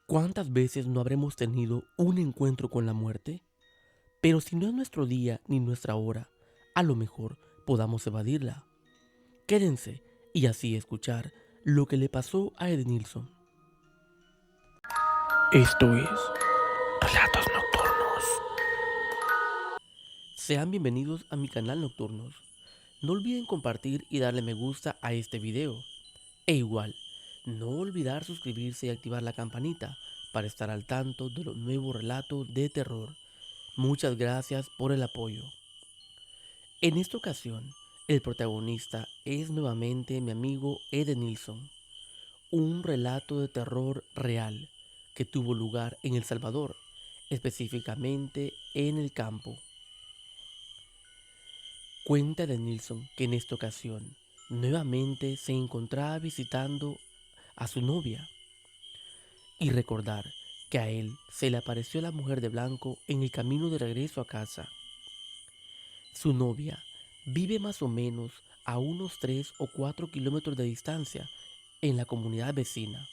¿Cuántas veces no habremos tenido un encuentro con la muerte? Pero si no es nuestro día ni nuestra hora, a lo mejor podamos evadirla. Quédense y así escuchar lo que le pasó a Edenilson. Esto es Relatos Nocturnos. Sean bienvenidos a mi canal Nocturnos. No olviden compartir y darle me gusta a este video. E igual, no olvidar suscribirse y activar la campanita para estar al tanto de los nuevos relatos de terror. Muchas gracias por el apoyo. En esta ocasión, el protagonista es nuevamente mi amigo Edenilson, un relato de terror real que tuvo lugar en El Salvador, específicamente en el campo. Cuenta Edenilson que en esta ocasión nuevamente se encontraba visitando a su novia y recordar que a él se le apareció la mujer de blanco en el camino de regreso a casa. Su novia vive más o menos a unos 3 o 4 kilómetros de distancia en la comunidad vecina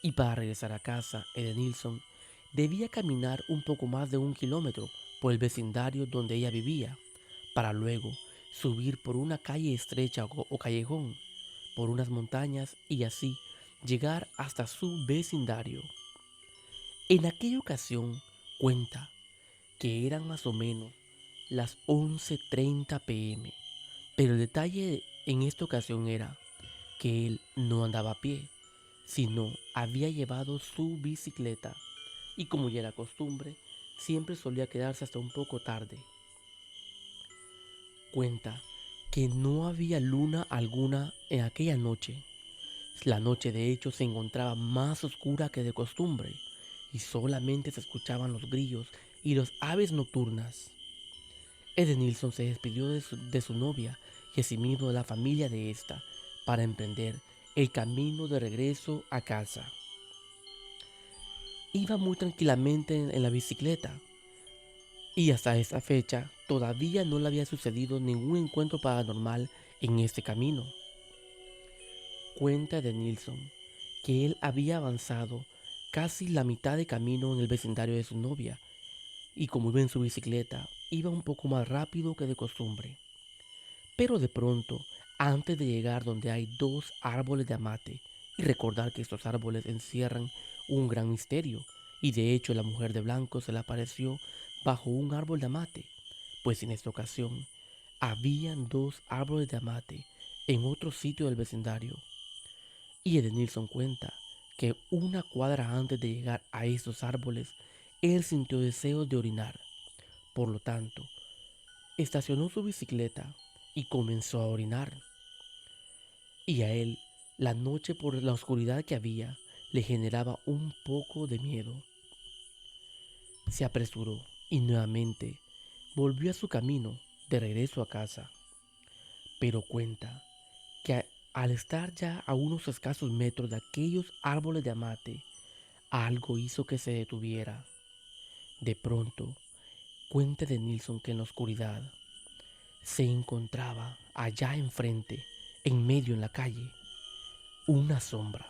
y para regresar a casa, Edenilson debía caminar un poco más de 1 kilómetro por el vecindario donde ella vivía para luego subir por una calle estrecha o callejón, por unas montañas y así llegar hasta su vecindario. En aquella ocasión cuenta que eran más o menos las 11:30 pm, pero el detalle en esta ocasión era que él no andaba a pie, sino había llevado su bicicleta y como ya era costumbre, siempre solía quedarse hasta un poco tarde. Cuenta que no había luna alguna en aquella noche. La noche de hecho se encontraba más oscura que de costumbre y solamente se escuchaban los grillos y las aves nocturnas. Edenilson se despidió de su novia y asimismo de la familia de esta para emprender el camino de regreso a casa. Iba muy tranquilamente en la bicicleta y hasta esa fecha todavía no le había sucedido ningún encuentro paranormal en este camino. Cuenta Edenilson que él había avanzado casi la mitad de camino en el vecindario de su novia y como iba en su bicicleta, iba un poco más rápido que de costumbre. Pero de pronto, antes de llegar donde hay dos árboles de amate, y recordar que estos árboles encierran un gran misterio, y de hecho la mujer de blanco se le apareció bajo un árbol de amate, pues en esta ocasión habían dos árboles de amate en otro sitio del vecindario. Y Edenilson cuenta que una cuadra antes de llegar a estos árboles, él sintió deseos de orinar. Por lo tanto, estacionó su bicicleta y comenzó a orinar. Y a él, la noche por la oscuridad que había, le generaba un poco de miedo. Se apresuró y nuevamente volvió a su camino de regreso a casa. Pero cuenta que al estar ya a unos escasos metros de aquellos árboles de amate, algo hizo que se detuviera. De pronto, cuenta de Nilsson que en la oscuridad se encontraba allá enfrente, en medio en la calle, una sombra.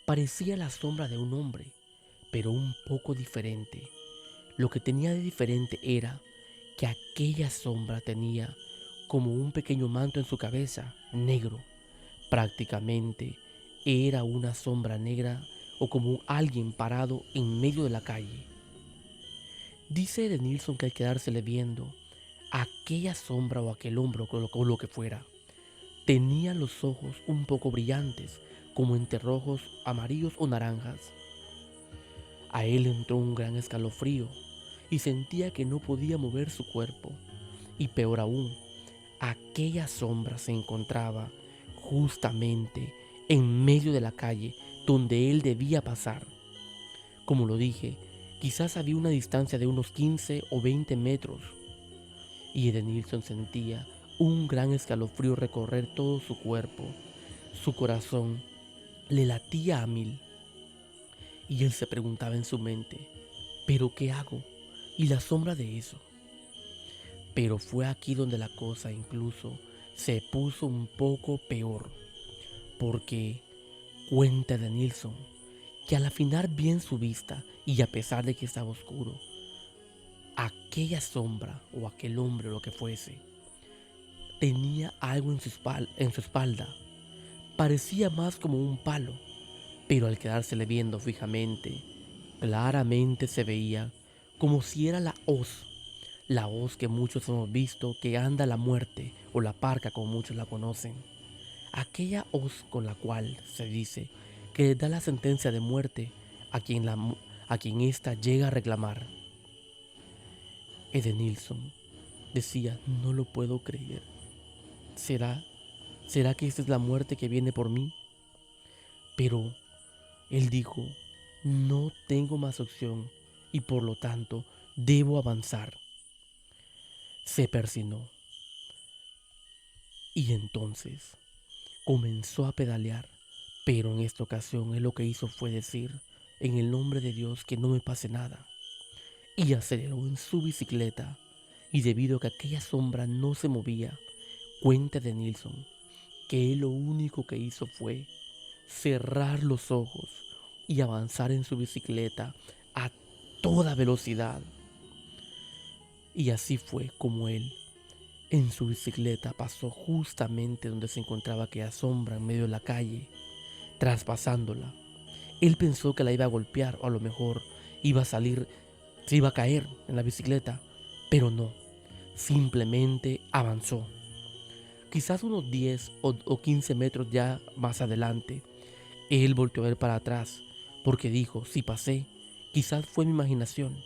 Parecía la sombra de un hombre, pero un poco diferente. Lo que tenía de diferente era que aquella sombra tenía como un pequeño manto en su cabeza, negro. Prácticamente era una sombra negra o como alguien parado en medio de la calle. Dice de Nilsson que al quedársele viendo, aquella sombra o aquel hombro o lo que fuera, tenía los ojos un poco brillantes, como entre rojos, amarillos o naranjas. A él entró un gran escalofrío y sentía que no podía mover su cuerpo. Y peor aún, aquella sombra se encontraba justamente en medio de la calle donde él debía pasar. Como lo dije, quizás había una distancia de unos 15 o 20 metros. Y Edenilson sentía un gran escalofrío recorrer todo su cuerpo. Su corazón le latía a mil. Y él se preguntaba en su mente, ¿pero qué hago? ¿Y la sombra de eso? Pero fue aquí donde la cosa incluso se puso un poco peor, porque cuenta de Nilsson que al afinar bien su vista y a pesar de que estaba oscuro, aquella sombra o aquel hombre o lo que fuese tenía algo en su espalda. Parecía más como un palo, pero al quedársele viendo fijamente, claramente se veía como si era la hoz que muchos hemos visto que anda la muerte o la parca como muchos la conocen. Aquella hoz con la cual se dice que da la sentencia de muerte a quien ésta llega a reclamar. Edenilson decía, no lo puedo creer. ¿Será? ¿Será que esta es la muerte que viene por mí? Pero él dijo, no tengo más opción y por lo tanto debo avanzar. Se persinó y entonces comenzó a pedalear, pero en esta ocasión él lo que hizo fue decir, en el nombre de Dios que no me pase nada, y aceleró en su bicicleta, y debido a que aquella sombra no se movía, cuenta de Nilsson que él lo único que hizo fue cerrar los ojos y avanzar en su bicicleta a toda velocidad. Y así fue como él, en su bicicleta, pasó justamente donde se encontraba aquella sombra en medio de la calle, traspasándola. Él pensó que la iba a golpear o a lo mejor iba a salir, se iba a caer en la bicicleta, pero no, simplemente avanzó. Quizás unos 10 o 15 metros ya más adelante, él volteó a ver para atrás porque dijo, si pasé, quizás fue mi imaginación,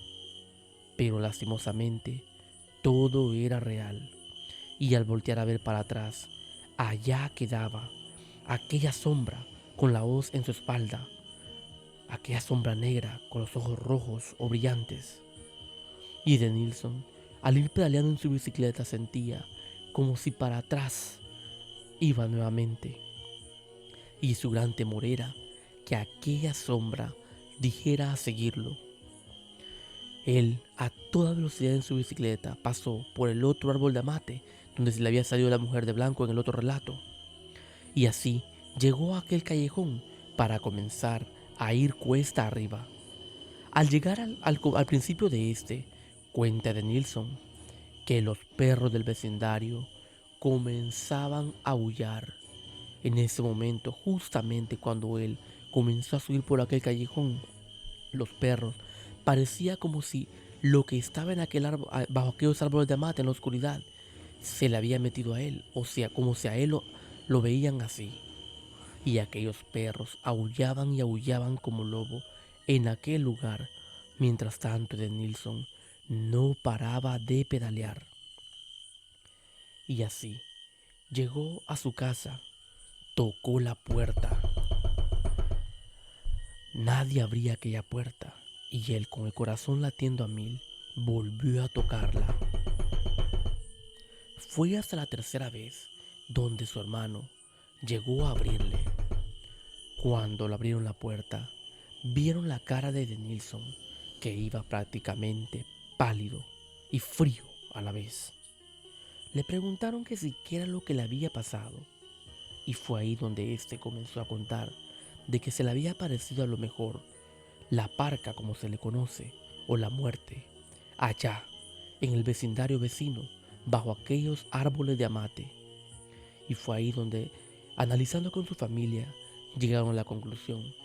pero lastimosamente todo era real. Y al voltear a ver para atrás, allá quedaba aquella sombra con la hoz en su espalda, aquella sombra negra con los ojos rojos o brillantes. Y de Nilsson, al ir pedaleando en su bicicleta, sentía como si para atrás iba nuevamente. Y su gran temor era que aquella sombra dijera a seguirlo. Él, a toda velocidad en su bicicleta, pasó por el otro árbol de amate, donde se le había salido la mujer de blanco en el otro relato. Y así llegó a aquel callejón para comenzar a ir cuesta arriba. Al llegar al principio de este, cuenta de Nilsson que los perros del vecindario comenzaban a aullar. En ese momento, justamente cuando él comenzó a subir por aquel callejón, los perros parecía como si lo que estaba en aquel bajo aquellos árboles de amate en la oscuridad se le había metido a él, o sea, como si a él lo veían así. Y aquellos perros aullaban y aullaban como lobo en aquel lugar. Mientras tanto, de Nilsson no paraba de pedalear. Y así llegó a su casa, tocó la puerta. Nadie abría aquella puerta y él, con el corazón latiendo a mil, volvió a tocarla. Fue hasta la tercera vez donde su hermano llegó a abrirle. Cuando le abrieron la puerta, vieron la cara de Nilsson, que iba prácticamente pálido y frío a la vez. Le preguntaron que si qué era lo que le había pasado, y fue ahí donde éste comenzó a contar de que se le había aparecido a lo mejor la parca, como se le conoce, o la muerte, allá, en el vecindario vecino, bajo aquellos árboles de amate. Y fue ahí donde, analizando con su familia, llegaron a la conclusión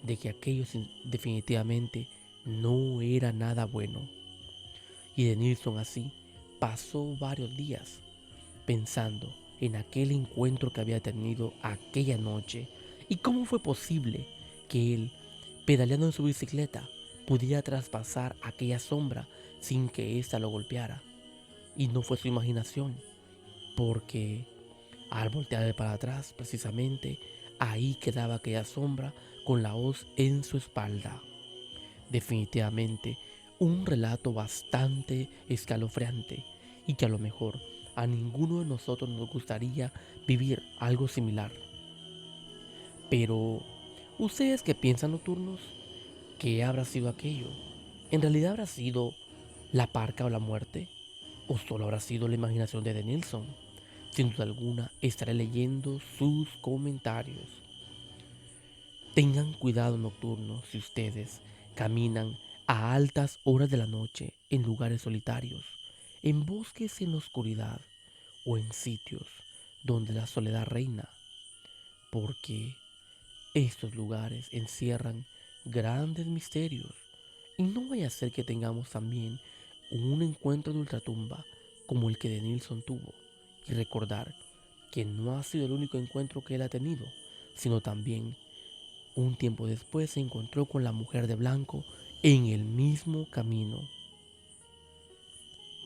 de que aquello definitivamente no era nada bueno. Y de Nilsson así pasó varios días pensando en aquel encuentro que había tenido aquella noche y cómo fue posible que él, pedaleando en su bicicleta, pudiera traspasar aquella sombra sin que ésta lo golpeara. Y no fue su imaginación, porque al voltear para atrás, precisamente, ahí quedaba aquella sombra con la hoz en su espalda. Definitivamente, un relato bastante escalofriante y que a lo mejor a ninguno de nosotros nos gustaría vivir algo similar. Pero, ¿ustedes qué piensan, nocturnos? ¿Qué habrá sido aquello? ¿En realidad habrá sido la parca o la muerte? ¿O solo habrá sido la imaginación de Nilsson? Sin duda alguna estaré leyendo sus comentarios. Tengan cuidado nocturno si ustedes caminan a altas horas de la noche en lugares solitarios, en bosques en la oscuridad o en sitios donde la soledad reina, porque estos lugares encierran grandes misterios y no vaya a ser que tengamos también un encuentro de ultratumba como el que Denilson tuvo y recordar que no ha sido el único encuentro que él ha tenido, sino también un tiempo después se encontró con la mujer de blanco en el mismo camino.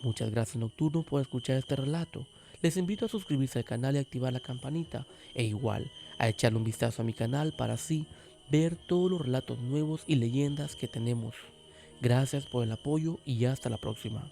Muchas gracias Nocturno por escuchar este relato. Les invito a suscribirse al canal y activar la campanita e igual a echarle un vistazo a mi canal para así ver todos los relatos nuevos y leyendas que tenemos. Gracias por el apoyo y hasta la próxima.